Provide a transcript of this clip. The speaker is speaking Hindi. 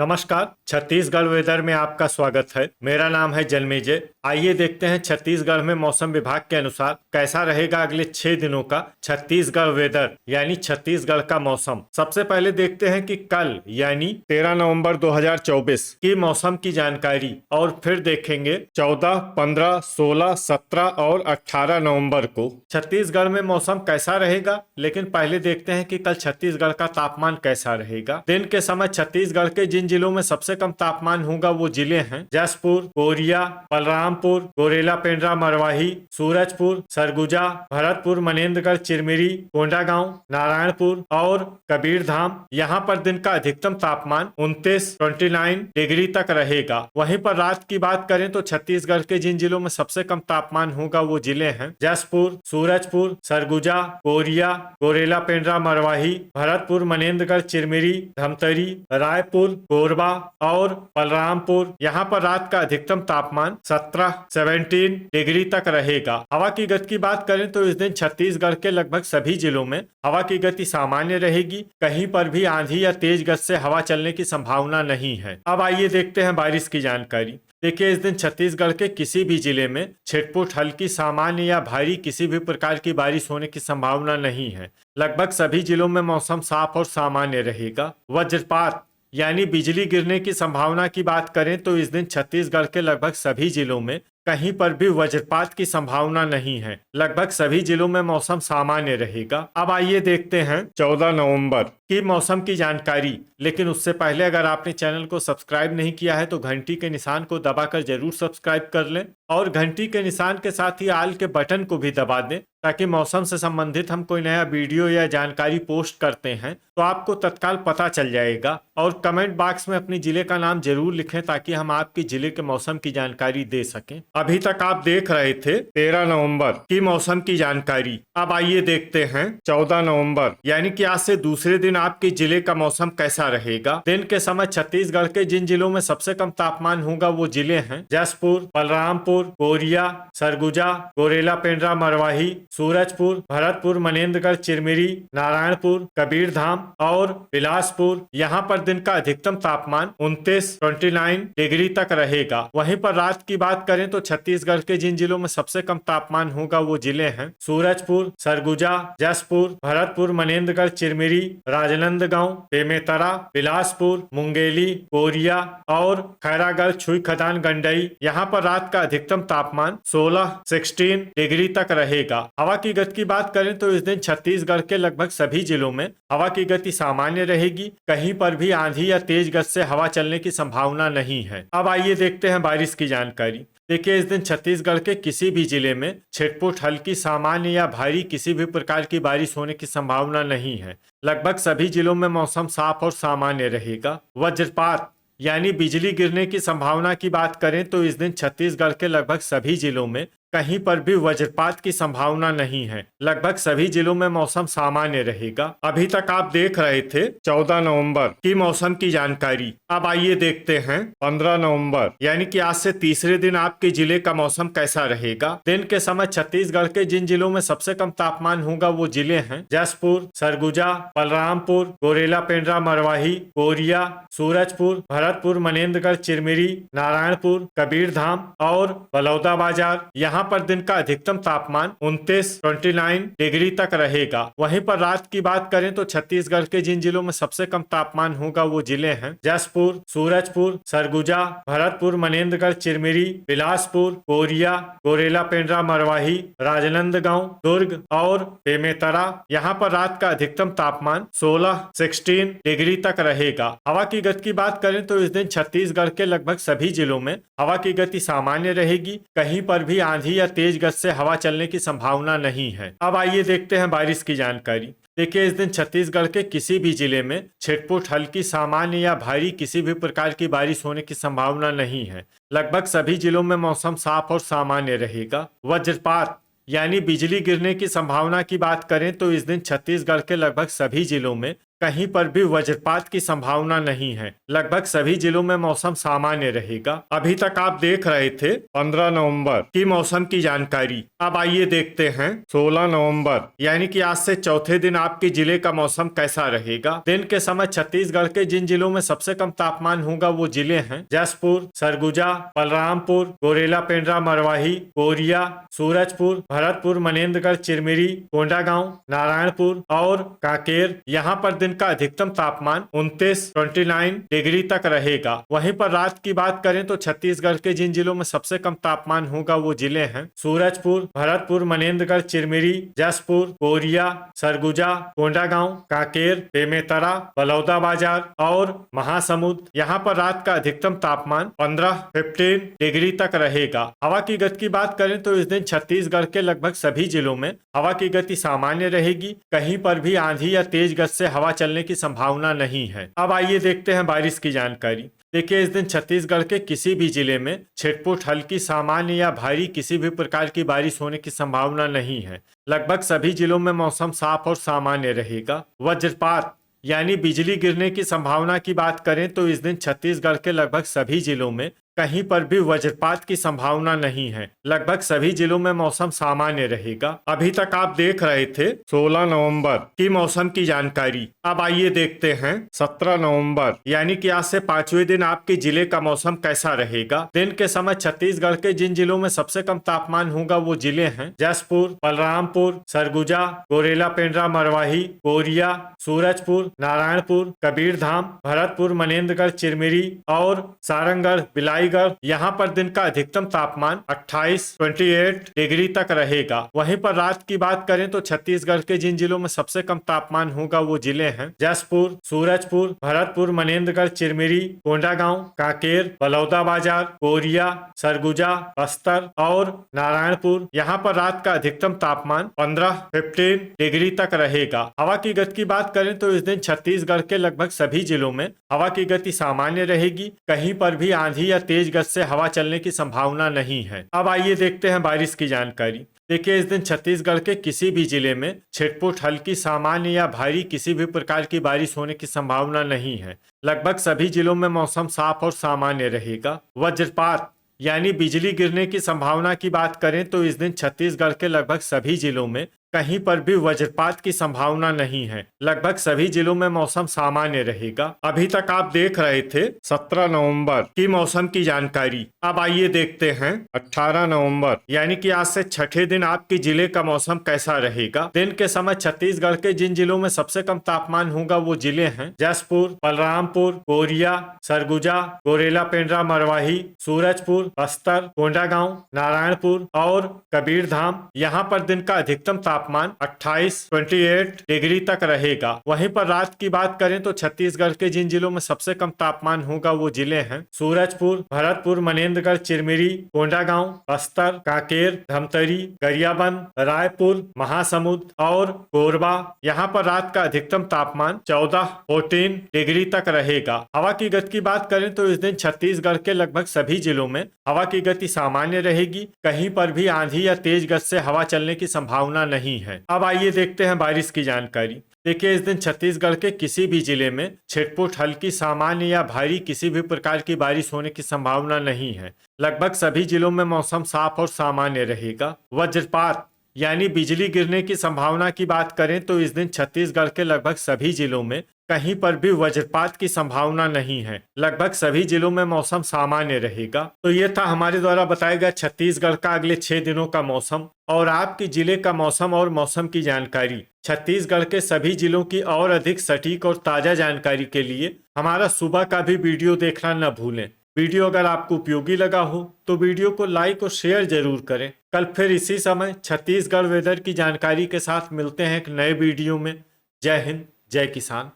नमस्कार। छत्तीसगढ़ वेदर में आपका स्वागत है। मेरा नाम है जन्मेजय। आइए देखते हैं छत्तीसगढ़ में मौसम विभाग के अनुसार कैसा रहेगा अगले 6 दिनों का छत्तीसगढ़ वेदर यानी छत्तीसगढ़ का मौसम। सबसे पहले देखते हैं कि कल यानी 13 नवंबर 2024 की मौसम की जानकारी और फिर देखेंगे 14, 15, 16, 17 और 18 नवंबर को छत्तीसगढ़ में मौसम कैसा रहेगा। लेकिन पहले देखते हैं कि कल छत्तीसगढ़ का तापमान कैसा रहेगा। दिन के समय छत्तीसगढ़ के जिन जिलों में सबसे कम तापमान होगा वो जिले हैं जसपुर, कोरिया, बलरामपुर, गोरेला, पेंड्रा, मरवाही, सूरजपुर, सरगुजा, भरतपुर, मनेन्द्रगढ़, चिरमिरी, कोंडागांव, नारायणपुर और कबीरधाम। यहाँ पर दिन का अधिकतम तापमान 29 डिग्री तक रहेगा। वहीं पर रात की बात करें तो छत्तीसगढ़ के जिन जिलों में सबसे कम तापमान होगा वो जिले हैं जसपुर, सूरजपुर, सरगुजा, कोरिया, गोरेला, पेंड्रा, मरवाही, भरतपुर, मनेन्द्रगढ़, चिरमिरी, धमतरी, रायपुर, कोरबा और बलरामपुर। यहाँ पर रात का अधिकतम तापमान 17 डिग्री तक रहेगा। हवा की गति की बात करें तो इस दिन छत्तीसगढ़ के लगभग सभी जिलों में हवा की गति सामान्य रहेगी। कहीं पर भी आंधी या तेज गति से हवा चलने की संभावना नहीं है। अब आइए देखते हैं बारिश की जानकारी। देखिए, इस दिन छत्तीसगढ़ के किसी भी जिले में छिटपुट, हल्की, सामान्य या भारी किसी भी प्रकार की बारिश होने की संभावना नहीं है। लगभग सभी जिलों में मौसम साफ और सामान्य रहेगा। वज्रपात यानी बिजली गिरने की संभावना की बात करें तो इस दिन छत्तीसगढ़ के लगभग सभी जिलों में कहीं पर भी वज्रपात की संभावना नहीं है। लगभग सभी जिलों में मौसम सामान्य रहेगा। अब आइए देखते हैं 14 नवंबर की मौसम की जानकारी। लेकिन उससे पहले अगर आपने चैनल को सब्सक्राइब नहीं किया है तो घंटी के निशान को दबाकर जरूर सब्सक्राइब कर लें और घंटी के निशान के साथ ही आल के बटन को भी दबा दें ताकि मौसम से संबंधित हम कोई नया वीडियो या जानकारी पोस्ट करते हैं तो आपको तत्काल पता चल जाएगा। और कमेंट बॉक्स में अपने जिले का नाम जरूर लिखें ताकि हम आपके जिले के मौसम की जानकारी दे सकें। अभी तक आप देख रहे थे 13 नवंबर की मौसम की जानकारी। अब आइए देखते हैं 14 नवंबर यानी कि आज से दूसरे दिन आपके जिले का मौसम कैसा रहेगा। दिन के समय छत्तीसगढ़ के जिन जिलों में सबसे कम तापमान होगा वो जिले हैं जसपुर, बलरामपुर, कोरिया, सरगुजा, गोरेला, पेंड्रा, मरवाही, सूरजपुर, भरतपुर, मनेन्द्रगढ़, चिरमिरी, नारायणपुर, कबीरधाम और बिलासपुर। यहाँ पर दिन का अधिकतम तापमान 29 डिग्री तक रहेगा। वहीं पर रात की बात करें तो छत्तीसगढ़ के जिन जिलों में सबसे कम तापमान होगा वो जिले हैं सूरजपुर, सरगुजा, जसपुर, भरतपुर, मनेन्द्रगढ़, चिरमिरी, राजनांदगांव, बेमेतरा, बिलासपुर, मुंगेली, कोरिया और खैरागढ़, छुई खदान, गंडई। यहाँ पर रात का अधिकतम तापमान 16 डिग्री तक रहेगा। हवा की गति की बात करें तो इस दिन छत्तीसगढ़ के लगभग सभी जिलों में हवा की गति सामान्य रहेगी। कहीं पर भी आंधी या तेज गति से हवा चलने की संभावना नहीं है। अब आइए देखते हैं बारिश की जानकारी। देखिए, इस दिन छत्तीसगढ़ के किसी भी जिले में छिटपुट, हल्की, सामान्य या भारी किसी भी प्रकार की बारिश होने की संभावना नहीं है। लगभग सभी जिलों में मौसम साफ और सामान्य रहेगा। वज्रपात यानी बिजली गिरने की संभावना की बात करें तो इस दिन छत्तीसगढ़ के लगभग सभी जिलों में कहीं पर भी वज्रपात की संभावना नहीं है। लगभग सभी जिलों में मौसम सामान्य रहेगा। अभी तक आप देख रहे थे 14 नवंबर की मौसम की जानकारी। अब आइए देखते हैं 15 नवंबर यानी कि आज से तीसरे दिन आपके जिले का मौसम कैसा रहेगा। दिन के समय छत्तीसगढ़ के जिन जिलों में सबसे कम तापमान होगा वो जिले हैं जसपुर, सरगुजा, बलरामपुर, गोरेला, पेंड्रा, मरवाही, कोरिया, सूरजपुर, भरतपुर, मनेन्द्रगढ़, चिरमिरी, नारायणपुर, कबीरधाम और बलौदाबाजार। यहाँ पर दिन का अधिकतम तापमान 29 डिग्री तक रहेगा। वहीं पर रात की बात करें तो छत्तीसगढ़ के जिन जिलों में सबसे कम तापमान होगा वो जिले हैं जसपुर, सूरजपुर, सरगुजा, भरतपुर, मनेन्द्रगढ़, चिरमिरी, बिलासपुर, कोरिया, गोरेला, पेंड्रा, मरवाही, राजनांदगांव, दुर्ग और बेमेतरा। यहाँ पर रात का अधिकतम तापमान 16 डिग्री तक रहेगा। हवा की गति की बात करें तो इस दिन छत्तीसगढ़ के लगभग सभी जिलों में हवा की गति सामान्य रहेगी। कहीं पर भी आंधी या तेज गति से हवा चलने की संभावना नहीं है। अब आइए देखते हैं बारिश की जानकारी। देखिए, इस दिन छत्तीसगढ़ के किसी भी जिले में छिटपुट, हल्की, सामान्य या भारी किसी भी प्रकार की बारिश होने की संभावना नहीं है। लगभग सभी जिलों में मौसम साफ और सामान्य रहेगा। वज्रपात यानी बिजली गिरने की संभावना की बात करें तो इस दिन छत्तीसगढ़ के लगभग सभी जिलों में कहीं पर भी वज्रपात की संभावना नहीं है। लगभग सभी जिलों में मौसम सामान्य रहेगा। अभी तक आप देख रहे थे 15 नवंबर की मौसम की जानकारी। अब आइए देखते हैं 16 नवंबर यानी कि आज से चौथे दिन आपके जिले का मौसम कैसा रहेगा। दिन के समय छत्तीसगढ़ के जिन जिलों में सबसे कम तापमान होगा वो जिले हैं जसपुर, सरगुजा, बलरामपुर, गोरेला, पेंड्रा, मरवाही, कोरिया, सूरजपुर, भरतपुर, मनेन्द्रगढ़, चिरमिरी, कोंडागांव, नारायणपुर और कांकेर। यहाँ पर दिन का अधिकतम तापमान 29 डिग्री तक रहेगा। वहीं पर रात की बात करें तो छत्तीसगढ़ के जिन जिलों में सबसे कम तापमान होगा वो जिले हैं सूरजपुर, भरतपुर, मनेन्द्रगढ़, चिरमिरी, जसपुर, कोरिया, सरगुजा, कोंडागांव, कांकेर, बेमेतरा, बलौदाबाजार और महासमुंद। यहाँ पर रात का अधिकतम तापमान 15 डिग्री तक रहेगा। हवा की गति की बात करें तो इस दिन छत्तीसगढ़ के लगभग सभी जिलों में हवा की गति सामान्य रहेगी। कहीं पर भी आंधी या तेज गति से हवा चलने की संभावना नहीं है। अब आइए देखते हैं बारिश की जानकारी। देखिए, इस दिन छत्तीसगढ़ के किसी भी जिले में छिटपुट, हल्की, सामान्य या भारी किसी भी प्रकार की बारिश होने की संभावना नहीं है। लगभग सभी जिलों में मौसम साफ और सामान्य रहेगा। वज्रपात यानी बिजली गिरने की संभावना की बात करें तो इस दिन छत्तीसगढ़ के लगभग सभी जिलों में कहीं पर भी वज्रपात की संभावना नहीं है। लगभग सभी जिलों में मौसम सामान्य रहेगा। अभी तक आप देख रहे थे 16 नवंबर की मौसम की जानकारी। अब आइए देखते हैं 17 नवंबर यानी कि आज से 5वें दिन आपके जिले का मौसम कैसा रहेगा। दिन के समय छत्तीसगढ़ के जिन जिलों में सबसे कम तापमान होगा वो जिले हैं जसपुर, बलरामपुर, सरगुजा, गोरेला, पेंड्रा, मरवाही, कोरिया, सूरजपुर, नारायणपुर, कबीरधाम, भरतपुर, मनेन्द्रगढ़, चिरमिरी और सारंगढ़, बिलाईगढ़। यहाँ पर दिन का अधिकतम तापमान 28 डिग्री तक रहेगा। वहीं पर रात की बात करें तो छत्तीसगढ़ के जिन जिलों में सबसे कम तापमान होगा वो जिले हैं जसपुर, सूरजपुर, भरतपुर, मनेन्द्रगढ़, चिरमिरी, कोंडागांव, कांकेर, बलौदाबाजार, कोरिया, सरगुजा, बस्तर और नारायणपुर। यहाँ पर रात का अधिकतम तापमान 15 डिग्री तक रहेगा। हवा की गति की बात करें तो इस दिन छत्तीसगढ़ के लगभग सभी जिलों में हवा की गति सामान्य रहेगी। कहीं पर भी आंधी या तेज गति से हवा चलने की संभावना नहीं है। अब आइए देखते हैं बारिश की जानकारी। देखिए, इस दिन छत्तीसगढ़ के किसी भी जिले में छिटपुट, हल्की, सामान्य या भारी किसी भी प्रकार की बारिश होने की संभावना नहीं है। लगभग सभी जिलों में मौसम साफ और सामान्य रहेगा। वज्रपात यानी बिजली गिरने की संभावना की बात करें तो इस दिन छत्तीसगढ़ के लगभग सभी जिलों में कहीं पर भी वज्रपात की संभावना नहीं है। लगभग सभी जिलों में मौसम सामान्य रहेगा। अभी तक आप देख रहे थे 17 नवंबर की मौसम की जानकारी। अब आइए देखते हैं 18 नवंबर यानी कि आज से छठे दिन आपके जिले का मौसम कैसा रहेगा। दिन के समय छत्तीसगढ़ के जिन जिलों में सबसे कम तापमान होगा वो जिले हैं जसपुर, बलरामपुर, कोरिया, सरगुजा, गोरेला, पेंड्रा, मरवाही, सूरजपुर, बस्तर, कोंडागांव, नारायणपुर और कबीरधाम। यहाँ पर दिन का अधिकतम तापमान 28 डिग्री तक रहेगा। वहीं पर रात की बात करें तो छत्तीसगढ़ के जिन जिलों में सबसे कम तापमान होगा वो जिले हैं सूरजपुर, भरतपुर, मनेन्द्रगढ़, चिरमिरी, कोंडागांव, बस्तर, कांकेर, धमतरी, गरियाबंद, रायपुर, महासमुंद और कोरबा। यहाँ पर रात का अधिकतम तापमान 14 डिग्री तक रहेगा। हवा की गति की बात करें तो इस दिन छत्तीसगढ़ के लगभग सभी जिलों में हवा की गति सामान्य रहेगी। कहीं पर भी आंधी या तेज गति से हवा चलने की संभावना नहीं है। अब आइए देखते हैं बारिश की जानकारी। देखिए, इस दिन छत्तीसगढ़ के किसी भी जिले में छिटपुट, हल्की, सामान्य या भारी किसी भी प्रकार की बारिश होने की संभावना नहीं है। लगभग सभी जिलों में मौसम साफ और सामान्य रहेगा। वज्रपात यानी बिजली गिरने की संभावना की बात करें तो इस दिन छत्तीसगढ़ के लगभग सभी जिलों में कहीं पर भी वज्रपात की संभावना नहीं है। लगभग सभी जिलों में मौसम सामान्य रहेगा। तो ये था हमारे द्वारा बताया गया छत्तीसगढ़ का अगले 6 दिनों का मौसम और आपके जिले का मौसम और मौसम की जानकारी। छत्तीसगढ़ के सभी जिलों की और अधिक सटीक और ताजा जानकारी के लिए हमारा सुबह का भी वीडियो देखना न भूलें। वीडियो अगर आपको उपयोगी लगा हो तो वीडियो को लाइक और शेयर जरूर करें। कल फिर इसी समय छत्तीसगढ़ वेदर की जानकारी के साथ मिलते हैं एक नए वीडियो में। जय हिंद, जय किसान।